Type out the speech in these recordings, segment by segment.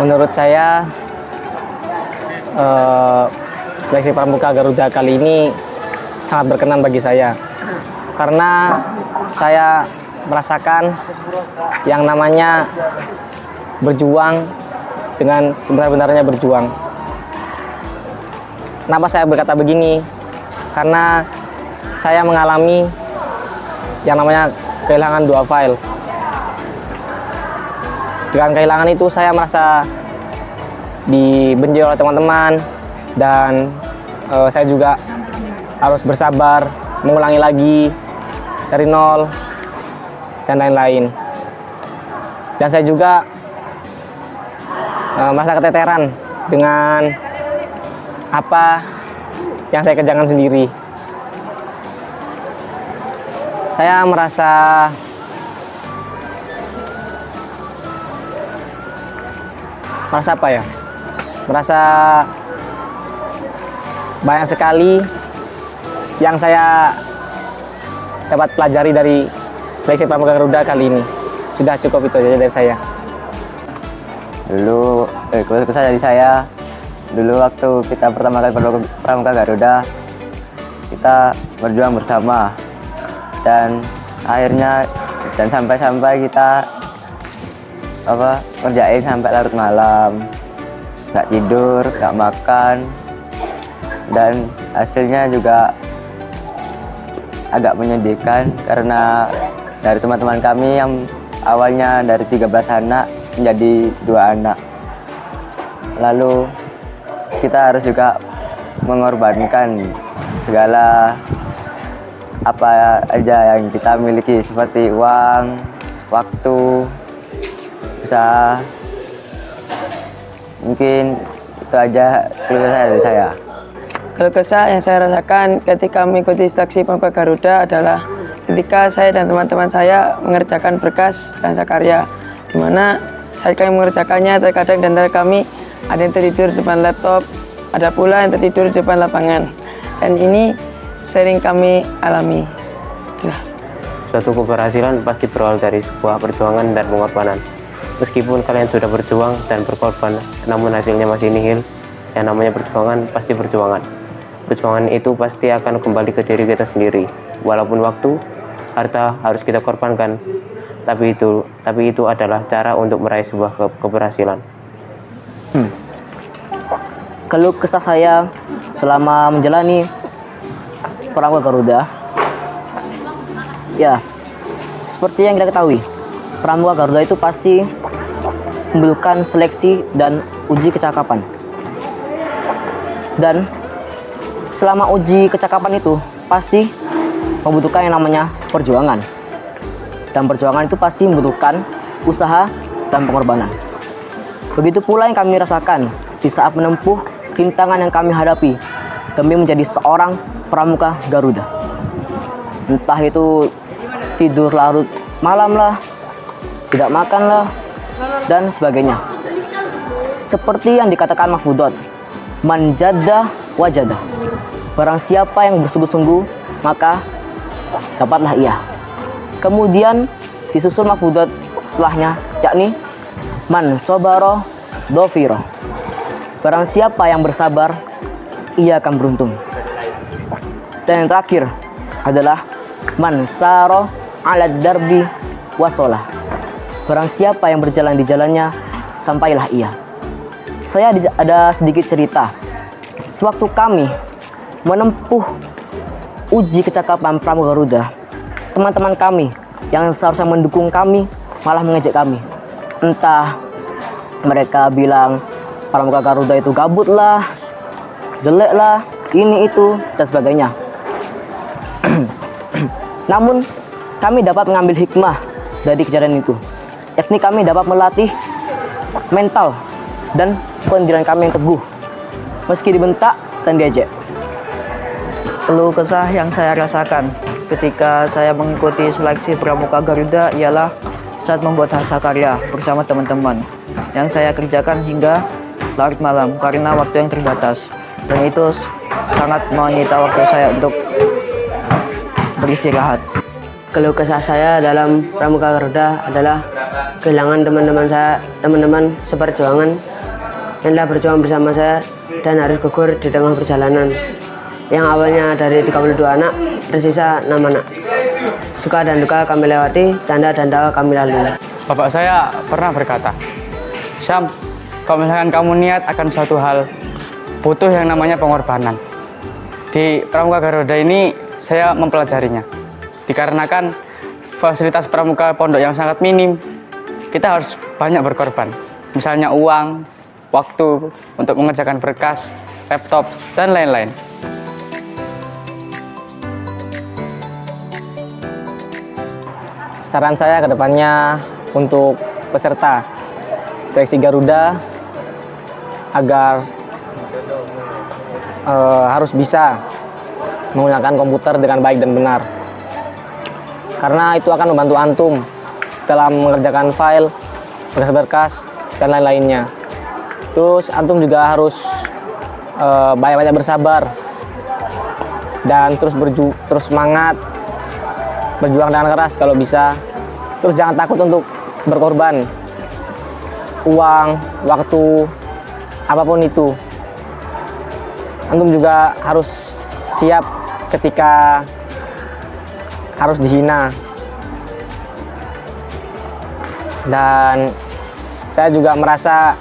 Menurut saya, seleksi Pramuka Garuda kali ini sangat berkenan bagi saya. Karena saya merasakan yang namanya berjuang dengan sebenar-benarnya berjuang. Kenapa saya berkata begini? Karena saya mengalami yang namanya kehilangan 2 file. Dengan kehilangan itu saya merasa dibenci oleh teman-teman, dan saya juga harus bersabar mengulangi lagi dari nol dan lain-lain. Dan saya juga merasa keteteran dengan apa yang saya kerjakan sendiri. Saya merasa apa ya? Merasa banyak sekali yang saya dapat pelajari dari seleksi Pramuka Garuda kali ini. Sudah cukup itu aja dari saya. Dulu waktu kita pertama kali Pramuka Garuda, kita berjuang bersama, dan akhirnya sampai kita ngerjain sampai larut malam, nggak tidur, nggak makan, dan hasilnya juga agak menyedihkan karena dari teman-teman kami yang awalnya dari 13 anak menjadi 2 anak. Lalu kita harus juga mengorbankan segala apa aja yang kita miliki seperti uang, waktu, usaha. Mungkin itu aja keluh kesah dari saya. Keluh kesah yang saya rasakan ketika mengikuti seleksi Pramuka Garuda adalah ketika saya dan teman-teman saya mengerjakan berkas dan karya, di mana saat kami mengerjakannya terkadang di antara kami ada yang tertidur di depan laptop, ada pula yang tertidur di depan lapangan, dan ini sering kami alami. Suatu keberhasilan pasti berawal dari sebuah perjuangan dan pengorbanan. Meskipun kalian sudah berjuang dan berkorban, namun hasilnya masih nihil. Yang namanya perjuangan pasti perjuangan. Perjuangan itu pasti akan kembali ke diri kita sendiri. Walaupun waktu, harta harus kita korbankan, tapi itu adalah cara untuk meraih sebuah keberhasilan. Keluh kesah saya selama menjalani Pramuka Garuda, ya seperti yang kita ketahui, Pramuka Garuda itu pasti membutuhkan seleksi dan uji kecakapan. Dan selama uji kecakapan itu pasti membutuhkan yang namanya perjuangan. Dan perjuangan itu pasti membutuhkan usaha dan pengorbanan. Begitu pula yang kami rasakan di saat menempuh rintangan yang kami hadapi demi menjadi seorang Pramuka Garuda. Entah itu tidur larut malam lah, tidak makan lah, dan sebagainya. Seperti yang dikatakan Mahfudot, man jadda wajada. Barang siapa yang bersungguh-sungguh, maka dapatlah ia. Kemudian disusul Mahfudot setelahnya, yakni man sobaro dofiro. Barang siapa yang bersabar, ia akan beruntung. Dan yang terakhir adalah man saro ala darbi wasolah. Barang siapa yang berjalan di jalannya, sampailah ia. Saya ada sedikit cerita. Sewaktu kami menempuh uji kecakapan Pramuka Garuda, teman-teman kami yang seharusnya mendukung kami malah mengejek kami. Entah mereka bilang Pramuka Garuda itu gabut lah, jelek lah, ini itu, dan sebagainya. Namun kami dapat mengambil hikmah dari kejadian itu, yakni kami dapat melatih mental dan pendirian kami yang teguh meski dibentak dan diejek. Keluh kesah yang saya rasakan ketika saya mengikuti seleksi Pramuka Garuda ialah saat membuat hasil karya bersama teman-teman yang saya kerjakan hingga larut malam karena waktu yang terbatas, dan itu sangat menyita waktu saya untuk beristirahat. Keluh kesah saya dalam Pramuka Garuda adalah kehilangan teman-teman seperjuangan yang telah berjuang bersama saya dan harus gugur di tengah perjalanan. Yang awalnya dari 32 anak, tersisa 6 anak. Suka dan duka kami lewati, tanda dan tawa kami lalui. Bapak saya pernah berkata, Syam, kalau misalkan kamu niat akan suatu hal, butuh yang namanya pengorbanan. Di Pramuka Garuda ini saya mempelajarinya. Dikarenakan fasilitas pramuka pondok yang sangat minim, kita harus banyak berkorban. Misalnya uang, waktu untuk mengerjakan berkas, laptop, dan lain-lain. Saran saya ke depannya untuk peserta seleksi Garuda agar harus bisa menggunakan komputer dengan baik dan benar. Karena itu akan membantu antum dalam mengerjakan file, berkas-berkas, dan lain-lainnya. Terus antum juga harus banyak-banyak bersabar dan terus semangat, berjuang dengan keras kalau bisa. Terus jangan takut untuk berkorban uang, waktu, apapun itu. Antum juga harus siap ketika harus dihina. Dan saya juga merasa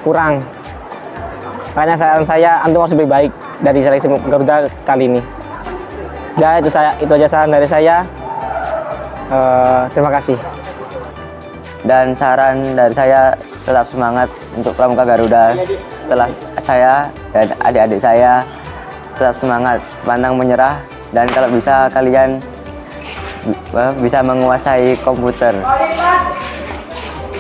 kurang. Makanya saran saya, antum harus lebih baik dari seleksi Garuda kali ini. Ya, itu aja saran dari saya. Terima kasih. Dan saran dari saya, tetap semangat untuk Pramuka Garuda. Setelah saya dan adik-adik saya tetap semangat, pantang menyerah, dan kalau bisa kalian bisa menguasai komputer.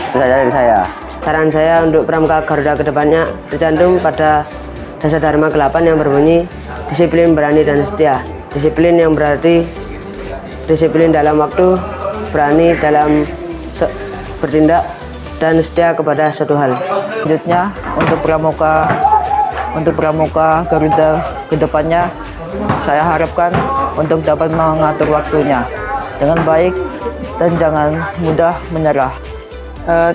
Itu saja dari saya. Saran saya untuk Pramuka Garuda kedepannya tercantum pada dasar Dharma ke-8 yang berbunyi disiplin, berani, dan setia. Disiplin yang berarti disiplin dalam waktu, berani dalam bertindak, dan setia kepada suatu hal. Selanjutnya untuk Pramuka Garuda kedepannya, saya harapkan untuk dapat mengatur waktunya dengan baik dan jangan mudah menyerah.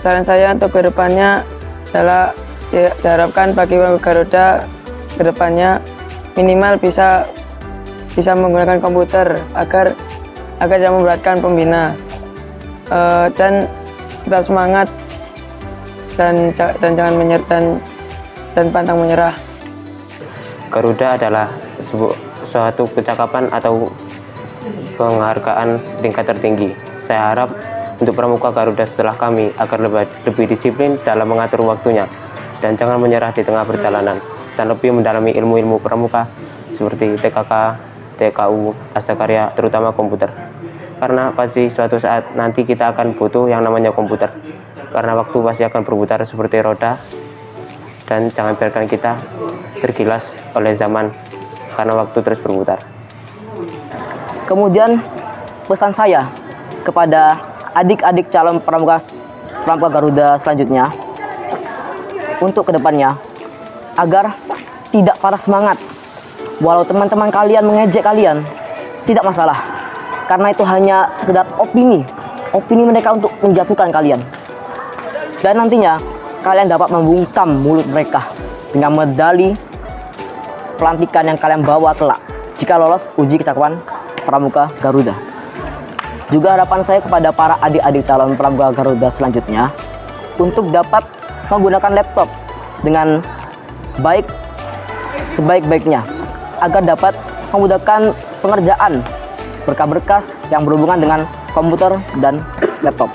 Saran saya untuk kedepannya adalah diharapkan bagi Pramuka Garuda kedepannya minimal bisa menggunakan komputer agar tidak memberatkan pembina, dan tetap semangat dan jangan menyerah dan pantang menyerah. Garuda adalah suatu kecakapan atau penghargaan tingkat tertinggi. Saya harap untuk Pramuka Garuda setelah kami agar lebih disiplin dalam mengatur waktunya dan jangan menyerah di tengah perjalanan, dan lebih mendalami ilmu-ilmu pramuka seperti TKK, TKU, Astakarya, terutama komputer. Karena pasti suatu saat nanti kita akan butuh yang namanya komputer. Karena waktu pasti akan berputar seperti roda, dan jangan biarkan kita tergilas oleh zaman karena waktu terus berputar. Kemudian pesan saya kepada adik-adik calon Pramuka Garuda selanjutnya untuk kedepannya agar tidak patah semangat. Walau teman-teman kalian mengejek kalian, tidak masalah, karena itu hanya sekedar opini mereka untuk menjatuhkan kalian. Dan nantinya kalian dapat membungkam mulut mereka dengan medali pelantikan yang kalian bawa kelak jika lolos uji kecakapan Pramuka Garuda. Juga harapan saya kepada para adik-adik calon Pramuka Garuda selanjutnya untuk dapat menggunakan laptop dengan baik sebaik-baiknya agar dapat memudahkan pengerjaan berkas-berkas yang berhubungan dengan komputer dan laptop.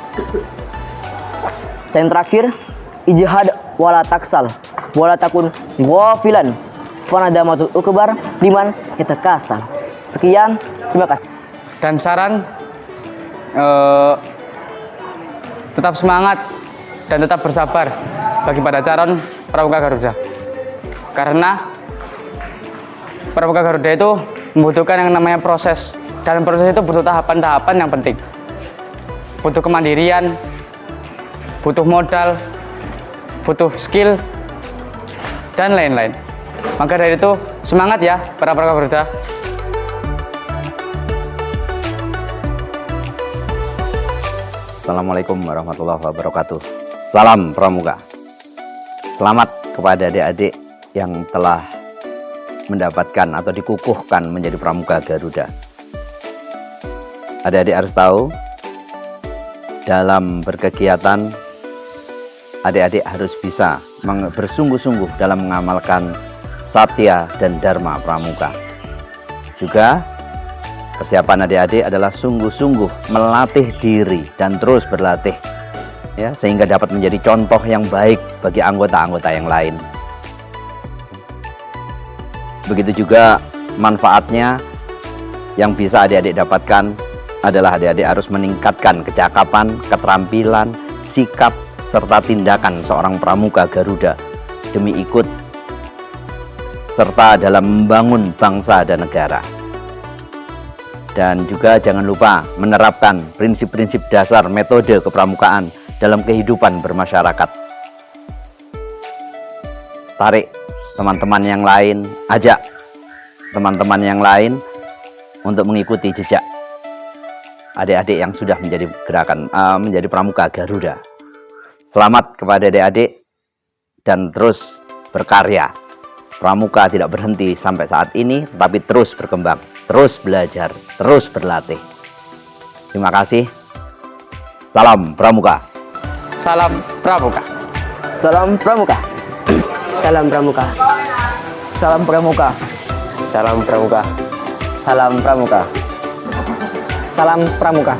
Dan terakhir, ijtihad wala taksal wala takun ghafilan fanadamatul ukbar liman yatakasal. Sekian, terima kasih. Dan saran, tetap semangat dan tetap bersabar bagi para calon Pramuka Garuda. Karena Pramuka Garuda itu membutuhkan yang namanya proses. Dalam proses itu butuh tahapan-tahapan yang penting. Butuh kemandirian, butuh modal, butuh skill, dan lain-lain. Maka dari itu, semangat ya para Pramuka Garuda. Assalamualaikum warahmatullahi wabarakatuh. Salam Pramuka. Selamat kepada adik-adik yang telah mendapatkan atau dikukuhkan menjadi Pramuka Garuda. Adik-adik harus tahu, dalam berkegiatan, adik-adik harus bisa bersungguh-sungguh dalam mengamalkan Satya dan Dharma Pramuka. Juga, persiapan adik-adik adalah sungguh-sungguh melatih diri dan terus berlatih, ya, sehingga dapat menjadi contoh yang baik bagi anggota-anggota yang lain. Begitu juga manfaatnya yang bisa adik-adik dapatkan adalah adik-adik harus meningkatkan kecakapan, keterampilan, sikap, serta tindakan seorang Pramuka Garuda demi ikut serta dalam membangun bangsa dan negara. Dan juga jangan lupa menerapkan prinsip-prinsip dasar metode kepramukaan dalam kehidupan bermasyarakat. Tarik teman-teman yang lain, ajak teman-teman yang lain untuk mengikuti jejak adik-adik yang sudah menjadi menjadi Pramuka Garuda. Selamat kepada adik-adik dan terus berkarya. Pramuka tidak berhenti sampai saat ini, tetapi terus berkembang, terus belajar, terus berlatih. Terima kasih. Salam Pramuka. Salam Pramuka. Salam Pramuka. Salam Pramuka. Salam Pramuka. Salam Pramuka. Salam Pramuka. Salam Pramuka.